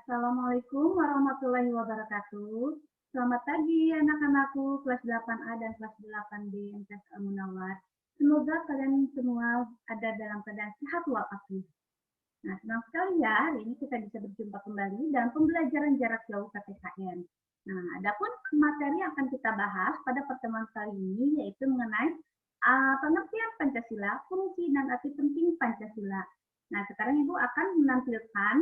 Assalamualaikum warahmatullahi wabarakatuh. Selamat pagi anak-anakku kelas 8A dan kelas 8B MTS Al-Munawwar. Semoga kalian semua ada dalam keadaan sehat walafiat. Nah, senang sekali ya hari ini kita bisa berjumpa kembali dalam pembelajaran jarak jauh PTKN. Nah, adapun materi yang akan kita bahas pada pertemuan kali ini yaitu mengenai pengertian Pancasila, fungsi dan arti penting Pancasila. Nah, sekarang Ibu akan menampilkan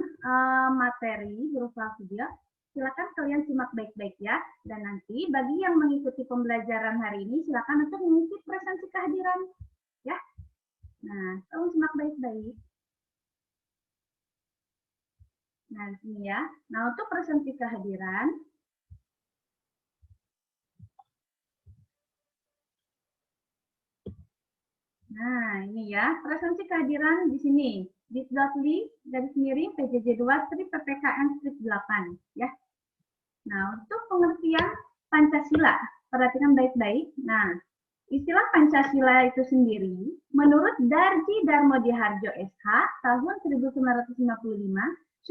materi berupa video. Silakan kalian simak baik-baik ya. Dan nanti bagi yang mengikuti pembelajaran hari ini, silakan untuk mengisi presensi kehadiran. Ya. Nah, tolong simak baik-baik. Nah, di sini ya. Nah, untuk presensi kehadiran, nah, ini ya, presensi kehadiran di sini. Bit.ly garis miring PJJ2 strip PPKN strip 8 ya. Nah, untuk pengertian Pancasila, perhatikan baik-baik. Nah, istilah Pancasila itu sendiri menurut Darji Darmodiharjo SH tahun 1955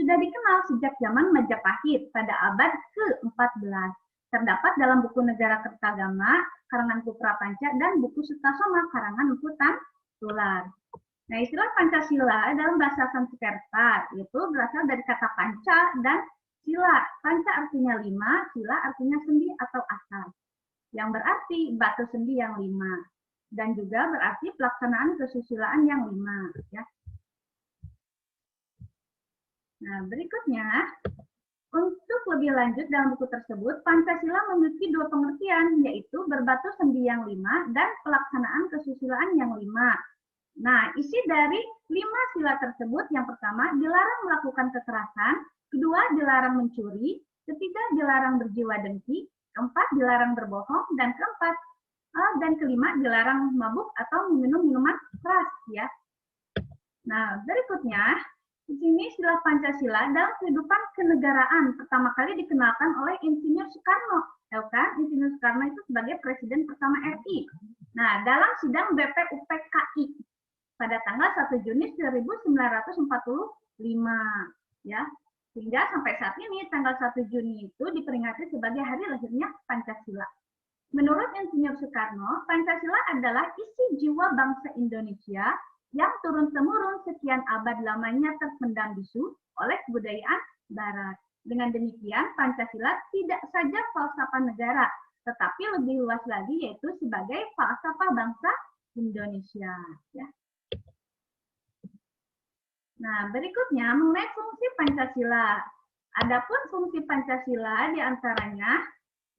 sudah dikenal sejak zaman Majapahit pada abad ke-14. Terdapat dalam buku Negara Kertagama karangan Putra Panca dan buku Sutasoma karangan Empu Tular. Nah, istilah Pancasila dalam bahasa Sanskerta itu berasal dari kata panca dan sila. Panca artinya 5, sila artinya sendi atau asal. Yang berarti batu sendi yang 5. Dan juga berarti pelaksanaan kesusilaan yang 5. Ya. Nah, berikutnya, untuk lebih lanjut dalam buku tersebut, Pancasila memiliki dua pengertian, yaitu berbatu sendi yang 5 dan pelaksanaan kesusilaan yang 5. Nah, isi dari 5 sila tersebut, yang pertama, dilarang melakukan kekerasan, kedua, dilarang mencuri, ketiga, dilarang berjiwa dengki, keempat, dilarang berbohong, dan keempat, dan kelima, dilarang mabuk atau meminum minuman keras, ya. Nah, berikutnya, di sini istilah Pancasila dalam kehidupan kenegaraan pertama kali dikenalkan oleh Insinyur Soekarno. Tahu kan, Insinyur Soekarno itu sebagai Presiden pertama RI. Nah, dalam sidang BPUPKI pada tanggal 1 Juni 1945 ya. Sehingga sampai saat ini tanggal 1 Juni itu diperingati sebagai hari lahirnya Pancasila. Menurut Insinyur Soekarno, Pancasila adalah isi jiwa bangsa Indonesia yang turun-temurun sekian abad lamanya terpendam bisu oleh kebudayaan Barat. Dengan demikian, Pancasila tidak saja falsafah negara, tetapi lebih luas lagi yaitu sebagai falsafah bangsa Indonesia. Ya. Nah, berikutnya mengenai fungsi Pancasila. Adapun fungsi Pancasila diantaranya,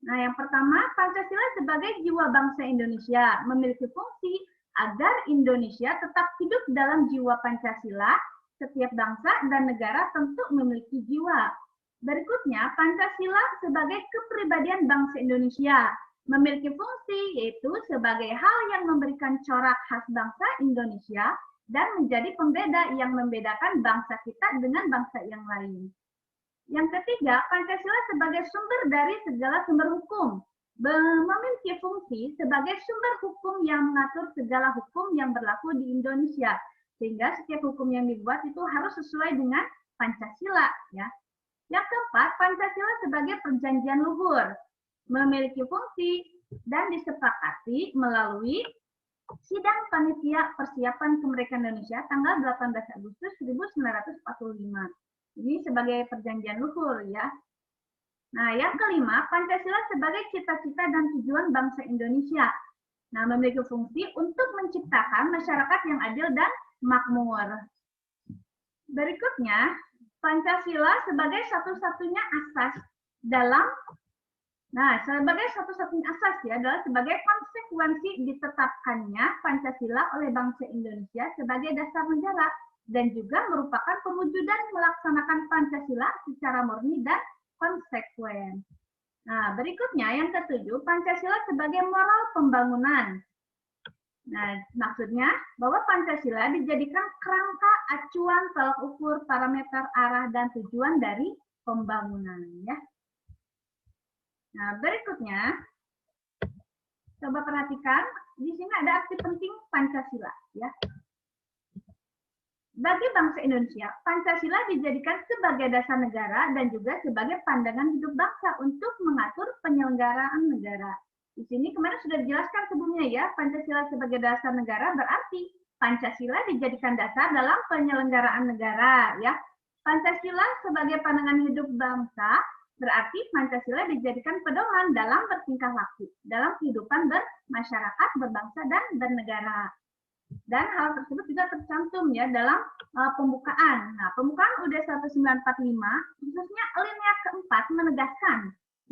nah yang pertama, Pancasila sebagai jiwa bangsa Indonesia memiliki fungsi agar Indonesia tetap hidup dalam jiwa Pancasila. Setiap bangsa dan negara tentu memiliki jiwa. Berikutnya, Pancasila sebagai kepribadian bangsa Indonesia memiliki fungsi yaitu sebagai hal yang memberikan corak khas bangsa Indonesia dan menjadi pembeda yang membedakan bangsa kita dengan bangsa yang lain. Yang ketiga, Pancasila sebagai sumber dari segala sumber hukum, memiliki fungsi sebagai sumber hukum yang mengatur segala hukum yang berlaku di Indonesia, sehingga setiap hukum yang dibuat itu harus sesuai dengan Pancasila. Ya. Yang keempat, Pancasila sebagai perjanjian luhur, memiliki fungsi dan disepakati melalui Sidang Panitia Persiapan Kemerdekaan Indonesia tanggal 18 Agustus 1945. Ini sebagai perjanjian luhur ya. Nah, yang kelima, Pancasila sebagai cita-cita dan tujuan bangsa Indonesia. Nah, memiliki fungsi untuk menciptakan masyarakat yang adil dan makmur. Berikutnya, Pancasila sebagai satu-satunya asas dalam sebagai satu-satunya asas ya adalah sebagai konsekuensi ditetapkannya Pancasila oleh bangsa Indonesia sebagai dasar negara dan juga merupakan pewujudan melaksanakan Pancasila secara murni dan konsekuen. Nah, berikutnya yang ketujuh, Pancasila sebagai moral pembangunan. Nah, maksudnya bahwa Pancasila dijadikan kerangka acuan tolak ukur parameter arah dan tujuan dari pembangunan ya. Nah, berikutnya, coba perhatikan, di sini ada arti penting Pancasila. Ya. Bagi bangsa Indonesia, Pancasila dijadikan sebagai dasar negara dan juga sebagai pandangan hidup bangsa untuk mengatur penyelenggaraan negara. Di sini kemarin sudah dijelaskan sebelumnya ya, Pancasila sebagai dasar negara berarti Pancasila dijadikan dasar dalam penyelenggaraan negara ya. Pancasila sebagai pandangan hidup bangsa berarti Pancasila dijadikan pedoman dalam bertingkah laku, dalam kehidupan bermasyarakat, berbangsa, dan bernegara. Dan hal tersebut juga tercantum ya dalam pembukaan. Nah, pembukaan UUD 1945 khususnya alinea keempat menegaskan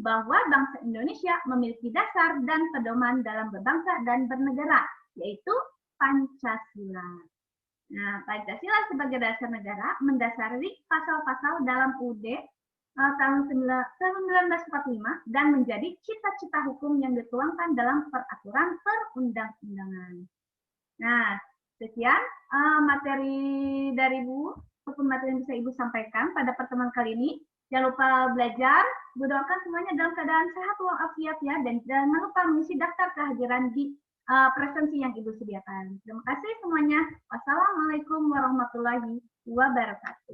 bahwa bangsa Indonesia memiliki dasar dan pedoman dalam berbangsa dan bernegara, yaitu Pancasila. Nah, Pancasila sebagai dasar negara mendasari pasal-pasal dalam UUD tahun 1945 dan menjadi cita-cita hukum yang dituangkan dalam peraturan perundang-undangan. Nah, sekian materi dari Bu, ataupun materi yang bisa Ibu sampaikan pada pertemuan kali ini. Jangan lupa belajar, Bu doakan semuanya dalam keadaan sehat walafiat ya, dan jangan lupa mengisi daftar kehadiran di presensi yang Ibu sediakan. Terima kasih semuanya. Wassalamualaikum warahmatullahi wabarakatuh.